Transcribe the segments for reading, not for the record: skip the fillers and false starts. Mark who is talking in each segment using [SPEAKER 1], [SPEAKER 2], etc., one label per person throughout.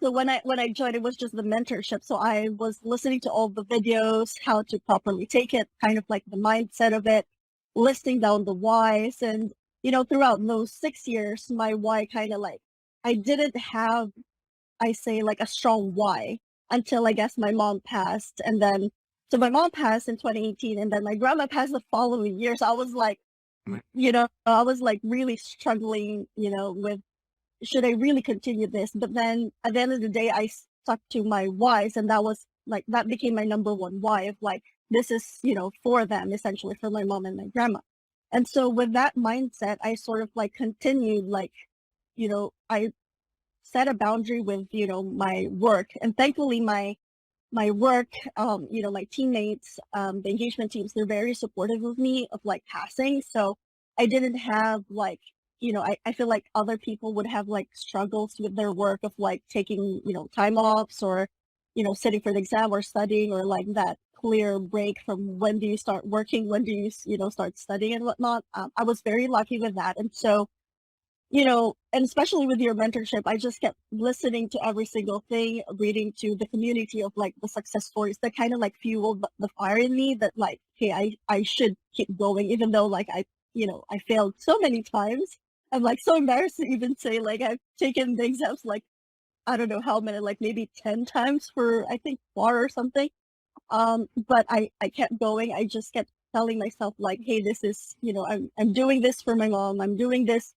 [SPEAKER 1] So when I joined, it was just the mentorship. So I was listening to all the videos, how to properly take it, kind of like the mindset of it, listing down the whys. And, throughout those 6 years, my why kind of like, I didn't have, I say like a strong why until I guess my mom passed. And then, so my mom passed in 2018 and then my grandma passed the following year. So I was like,
[SPEAKER 2] Right.
[SPEAKER 1] I was like really struggling, with should I really continue this? But then at the end of the day, I stuck to my whys, and that was like that became my number one why of like this is for them, essentially for my mom and my grandma. And so with that mindset, I sort of like continued like I set a boundary with my work, and thankfully my work, my teammates, the engagement teams, they're very supportive of me of like passing. So I didn't have like, I feel like other people would have like struggles with their work of like taking, time offs or, sitting for an exam or studying or like that clear break from when do you start working, when do you, start studying and whatnot. I was very lucky with that. And so and especially with your mentorship, I just kept listening to every single thing, reading to the community of like the success stories that kind of like fueled the fire in me that like, hey, I should keep going, even though like I failed so many times. I'm like so embarrassed to even say like I've taken the exams like, I don't know how many, like maybe 10 times for, I think, 4 or something. But I kept going. I just kept telling myself like, hey, this is, I'm doing this for my mom. I'm doing this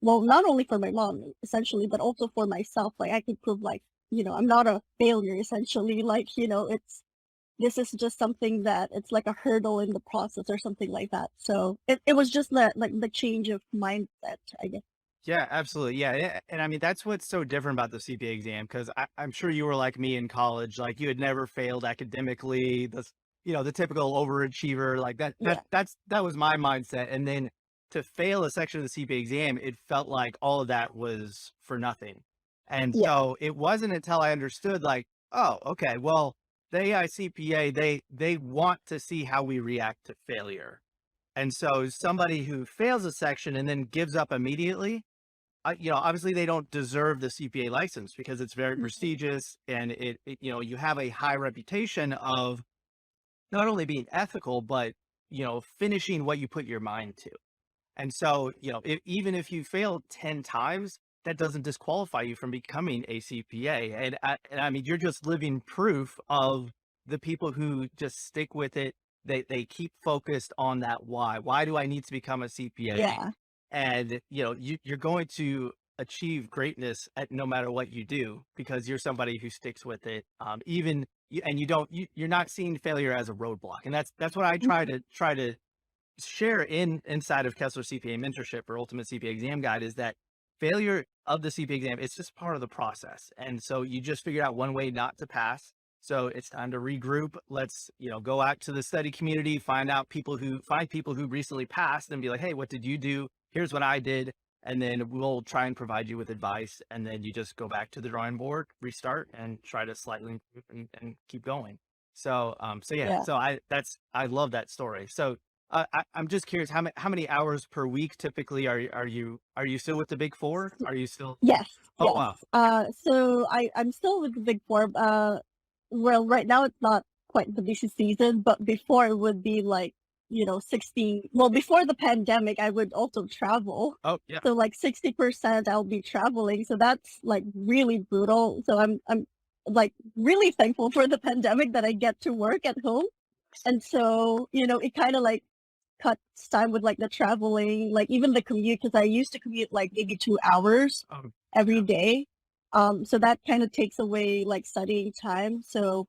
[SPEAKER 1] well, not only for my mom essentially, but also for myself. Like I could prove like, I'm not a failure essentially. Like, this is just something that it's like a hurdle in the process or something like that. So it was just that like the change of mindset, I guess.
[SPEAKER 2] Yeah, absolutely. Yeah. And I mean, that's what's so different about the CPA exam, because I'm sure you were like me in college, like you had never failed academically, the typical overachiever, like
[SPEAKER 1] Yeah.
[SPEAKER 2] that was my mindset. And then to fail a section of the CPA exam, it felt like all of that was for nothing. And
[SPEAKER 1] Yeah.
[SPEAKER 2] so it wasn't until I understood like, oh, okay, well, the AICPA, they want to see how we react to failure. And so somebody who fails a section and then gives up immediately, obviously they don't deserve the CPA license because it's very
[SPEAKER 1] Mhm.
[SPEAKER 2] prestigious and you have a high reputation of not only being ethical, but, finishing what you put your mind to. And so, even if you fail 10 times, that doesn't disqualify you from becoming a CPA. And I mean, you're just living proof of the people who just stick with it. They keep focused on that why. Why do I need to become a CPA?
[SPEAKER 1] Yeah.
[SPEAKER 2] And you're going to achieve greatness at no matter what you do because you're somebody who sticks with it. And you're not seeing failure as a roadblock. And that's what I try
[SPEAKER 1] Mhm.
[SPEAKER 2] to share inside of Kesler CPA mentorship or ultimate CPA exam guide is that failure of the CPA exam, it's just part of the process. And so you just figured out one way not to pass. So it's time to regroup. Let's, go out to the study community, find people who recently passed and be like, hey, what did you do? Here's what I did. And then we'll try and provide you with advice. And then you just go back to the drawing board, restart and try to slightly improve and keep going. So yeah,
[SPEAKER 1] Yeah.
[SPEAKER 2] so I love that story. So I'm just curious, how many hours per week typically are you still with the Big Four? Are you still?
[SPEAKER 1] Yes.
[SPEAKER 2] Oh
[SPEAKER 1] Yes.
[SPEAKER 2] wow.
[SPEAKER 1] So I'm still with the Big Four. Well, right now it's not quite the busy season, but before it would be like, 16. Well, before the pandemic, I would also travel.
[SPEAKER 2] Oh yeah.
[SPEAKER 1] So like 60% I'll be traveling. So that's like really brutal. So I'm like really thankful for the pandemic that I get to work at home. And so, it kind of like cuts time with like the traveling, like even the commute, because I used to commute like maybe 2 hours
[SPEAKER 2] Oh
[SPEAKER 1] every
[SPEAKER 2] yeah.
[SPEAKER 1] day. So that kind of takes away like studying time. So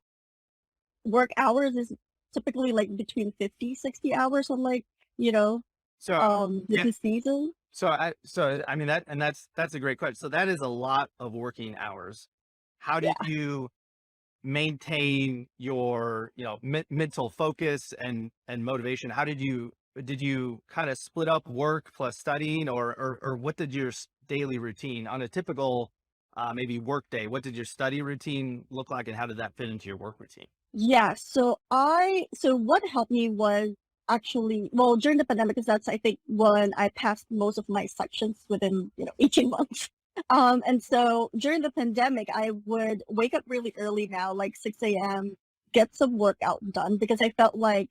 [SPEAKER 1] work hours is typically like between 50, 60 hours on like, you know,
[SPEAKER 2] So yeah.
[SPEAKER 1] busy season.
[SPEAKER 2] So I mean that's a great question. So that is a lot of working hours. How did
[SPEAKER 1] Yeah.
[SPEAKER 2] you maintain your mental focus and motivation? How did you kind of split up work plus studying, or what did your daily routine on a typical maybe work day, what did your study routine look like and how did that fit into your work routine?
[SPEAKER 1] Yeah. So what helped me was actually, well, during the pandemic, because that's, I think, when I passed most of my sections within, 18 months. And so during the pandemic, I would wake up really early now, like 6 a.m., get some workout done because I felt like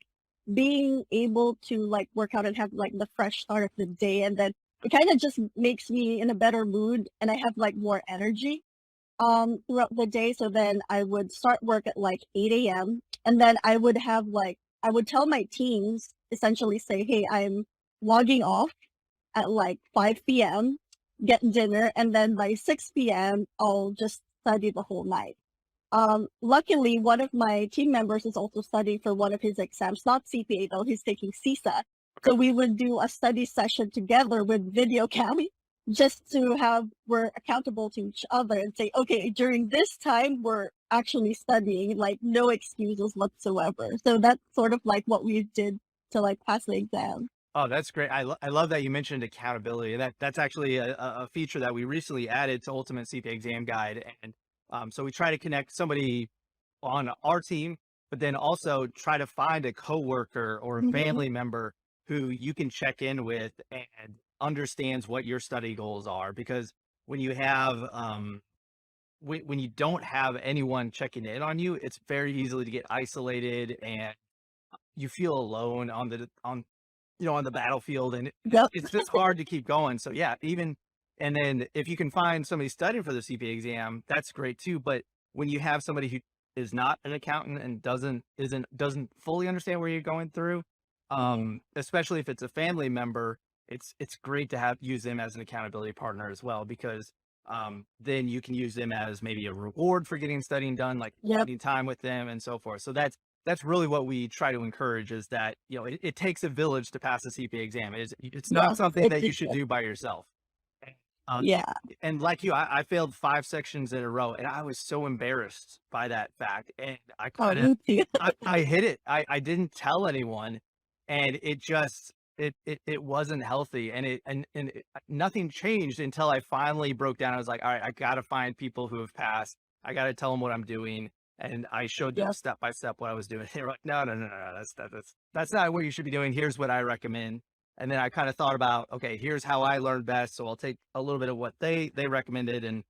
[SPEAKER 1] being able to like work out and have like the fresh start of the day, and then it kind of just makes me in a better mood and I have like more energy throughout the day. So then I would start work at like 8 a.m. and then I would have like I would tell my teams essentially say, hey, I'm logging off at like 5 p.m., get dinner, and then by 6 p.m., I'll just study the whole night. Luckily, one of my team members is also studying for one of his exams, not CPA though, he's taking CISA. So we would do a study session together with video cam just to have, we're accountable to each other and say, okay, during this time, we're actually studying, like no excuses whatsoever. So that's sort of like what we did to like pass the exam.
[SPEAKER 2] Oh, that's great. I love that you mentioned accountability. That's actually a feature that we recently added to Ultimate CPA Exam Guide. And so we try to connect somebody on our team, but then also try to find a coworker or a
[SPEAKER 1] Mhm.
[SPEAKER 2] family member who you can check in with and understands what your study goals are. Because when you have when you don't have anyone checking in on you, it's very easily to get isolated and you feel alone on on the battlefield, and
[SPEAKER 1] Yep.
[SPEAKER 2] it's just hard to keep going. So yeah, even and then if you can find somebody studying for the CPA exam, that's great too. But when you have somebody who is not an accountant and doesn't fully understand where you're going through, especially if it's a family member, it's great to have use them as an accountability partner as well, because then you can use them as maybe a reward for getting studying done, like
[SPEAKER 1] Yep.
[SPEAKER 2] spending time with them and so forth. So that's really what we try to encourage, is that, it takes a village to pass the CPA exam. It's not
[SPEAKER 1] Yes.
[SPEAKER 2] something that you should do by yourself. Uh,
[SPEAKER 1] Yeah.
[SPEAKER 2] and like you, I failed 5 sections in a row, and I was so embarrassed by that fact. And I
[SPEAKER 1] Oh,
[SPEAKER 2] kind of,
[SPEAKER 1] me too.
[SPEAKER 2] I hid it. I didn't tell anyone, and it wasn't healthy, and nothing changed until I finally broke down. I was like, all right, I got to find people who have passed. I got to tell them what I'm doing. And I showed them
[SPEAKER 1] Yep.
[SPEAKER 2] step by step what I was doing. They were like, no, no, no, no, no, that's not what you should be doing. Here's what I recommend. And then I kind of thought about, okay, here's how I learned best. So I'll take a little bit of what they recommended, and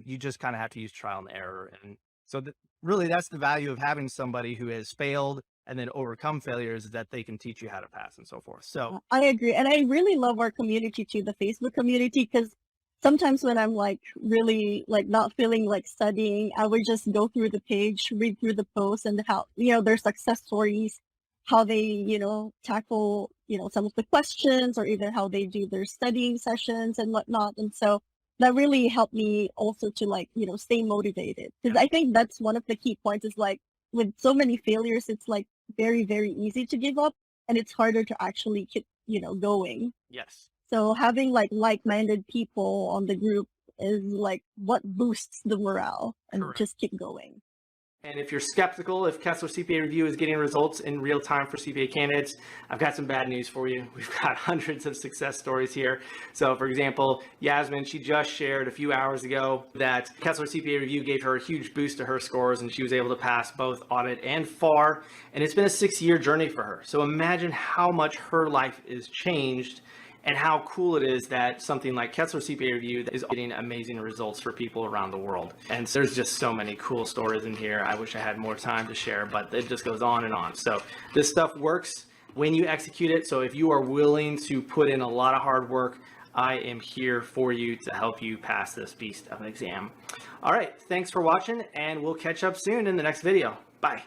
[SPEAKER 2] you just kind of have to use trial and error. And so really, that's the value of having somebody who has failed and then overcome failures, is that they can teach you how to pass and so forth. So
[SPEAKER 1] I agree. And I really love our community too, the Facebook community, because sometimes when I'm like really like not feeling like studying, I would just go through the page, read through the posts and how, their success stories, how they, tackle, some of the questions or even how they do their studying sessions and whatnot. And so that really helped me also to like, stay motivated. Because I think that's one of the key points is like with so many failures, it's like very, very easy to give up and it's harder to actually keep, going.
[SPEAKER 2] yes.
[SPEAKER 1] So having like-minded people on the group is like what boosts the morale and
[SPEAKER 2] Correct.
[SPEAKER 1] just keep going.
[SPEAKER 2] And if you're skeptical if Kesler CPA Review is getting results in real time for CPA candidates, I've got some bad news for you. We've got hundreds of success stories here. So for example, Yasmin, she just shared a few hours ago that Kesler CPA Review gave her a huge boost to her scores, and she was able to pass both audit and FAR. And it's been a 6-year journey for her. So imagine how much her life is changed, and how cool it is that something like Kesler CPA Review is getting amazing results for people around the world. And so there's just so many cool stories in here. I wish I had more time to share, but it just goes on and on. So this stuff works when you execute it. So if you are willing to put in a lot of hard work, I am here for you to help you pass this beast of an exam. All right, thanks for watching, and we'll catch up soon in the next video. Bye.